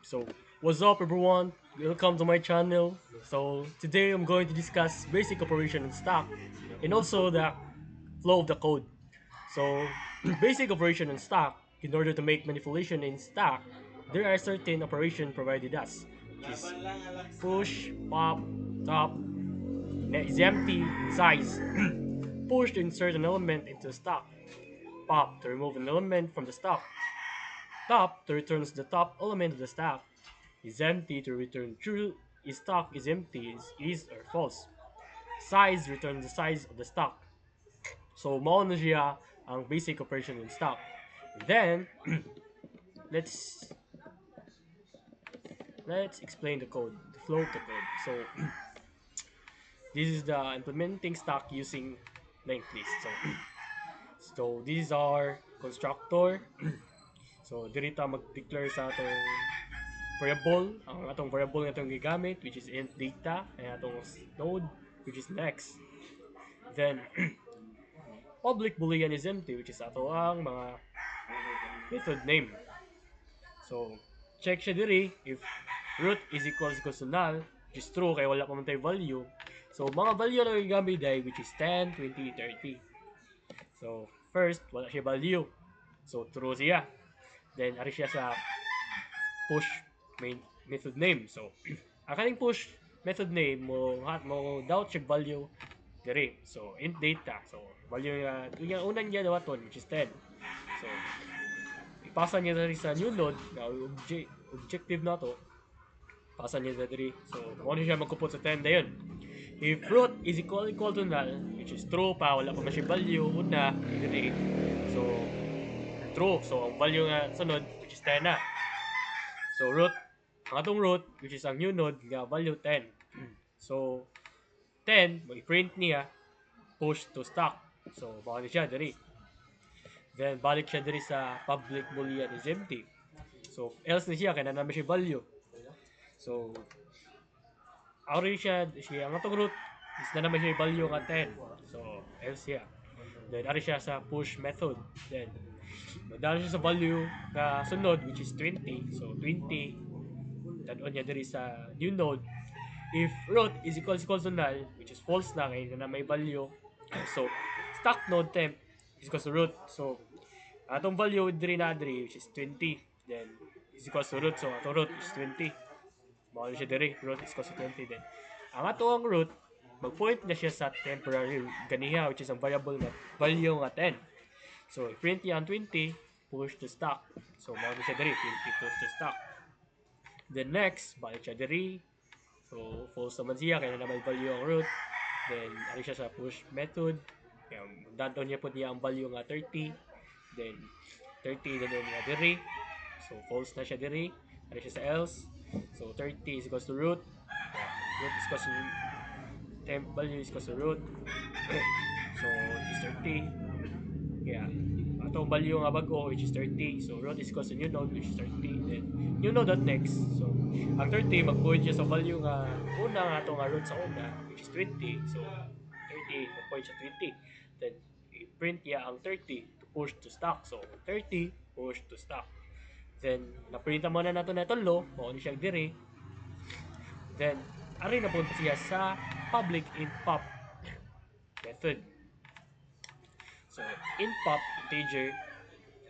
So, what's up, everyone? Welcome to my channel. So, today I'm going to discuss basic operation in stock and also the flow of the code. So, basic operation in stock, in order to make manipulation in stock, there are certain operation provided us, which is push, pop, top, is empty, size. Push to insert an element into stock. Pop to remove an element from the stock. Top to returns the top element of the stack. Is empty to return true. Is stock is empty is or false. Size returns the size of the stock. So mao na siya ang basic operation in stock. Then let's let's explain the code, the flow of the code. So this is the implementing stock using linked list. So these are constructor. So diri ta mag-declare sa atong variable, ang atong variable nga atong gigamit, which is int data, and atong node, which is next. Then public boolean is empty, which is ato ang mga method name. So check siya diri if root is equals to null, which is true kay wala pa man value. So mga value na gigamit dai, which is 10, 20, 30. So first wala siya value. So true siya. Then ari siya sa push main method name. So ang kaning push method name mo doubt check value diri. So int data. So value yung unang niya dawaton, which is 10. So ipasa niya diri sa new node na objective na to. Pasa niya diri. So mo siya magkupot sa 10 dayon. If root is equal to null, which is true pa, wala pa man siya value, una, diri. So, true. So, ang value nga sunod, which is 10 na. So, root, ang atong root, which is ang new node, nga value 10. So, 10, mag-print niya, push to stock. So, baka siya diri. Then, balik siya diri sa public boolean is empty. So, else na siya, kaya na namin siya value. So, already siya, ang atong root, is na naman siya value nga 10. So, else siya. Then, ari siya sa push method. Then, magdala siya sa value na sunod, which is 20. So, 20, tad-on niya diri sa new node. If root is equals to null, which is false na kay na may value. So, stock node temp is equals to root. So, atong value diri na diri, which is 20. Then, is equals to root. So, atong root is 20. Mao siya diri, root is equals to 20. Then, ang atong root, mag-point na siya sa temporary ganiha, which is ang variable na value nga 10. So, print niya ang 20, push to stock. So, mao siya diri, 20 push to stock. Then next, balik siya diri. So, false naman siya, kaya na may value ang root. Then, ari siya sa push method. Kaya, dadon niya po niya ang value nga 30. Then, 30 dadon niya diri. So, false na siya diri. Ari siya sa else. So, 30 is equals to root. Root is equals to temp value is equals to root. So, it is 30. Yeah. Atong value nga bago, which is 30. So, root is equals to new node, which is 30. Then, new node dot next. So, ang 30, mag-point siya sa value nga una nga atong nga root sa una, which is 20. So, 30, mag-point siya 20. Then, i-print niya ang 30 to push to stock. So, 30, push to stock. Then, na-print mo na nato na tulo, mao ni siya diri. Then, ari na punta siya sa public int pop method. So, int pop integer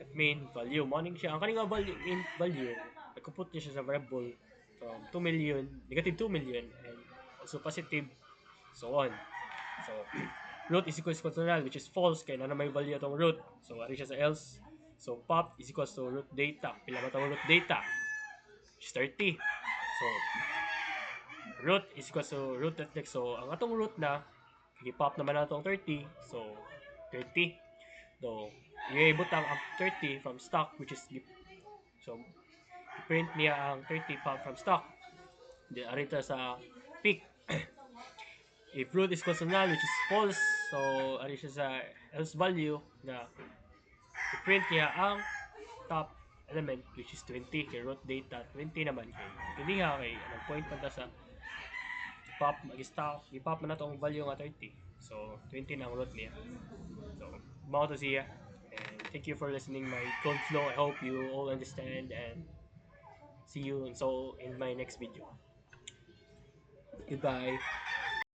at main value. Morning siya. Ang kanina value, int value, nagkuput niya siya sa variable from 2 million, negative 2 million, and also positive, so on. So, root is equals to null, which is false, kaya na may value itong root. So, ari siya sa else. So, pop is equals to root data. Pila ba itong root data? Which is 30. So, root is equals to root at next. So, ang atong root na, i-pop naman na itong 30. So, 30. So, i-ibot ang 30 from stock, which is, so, print niya ang 30 pop from stock. Then, arita sa peak. If root is equals to null, which is false, so, ari siya sa else value na i-print niya ang top element, which is 20. Kay root data, 20 naman. Kay nga kay, anong point pa sa pop, mag-stock, i-pop na itong value nga 30. So, 20 na ang root niya. So, mao to siya. And thank you for listening my code flow. I hope you all understand and See you in my next video. Goodbye.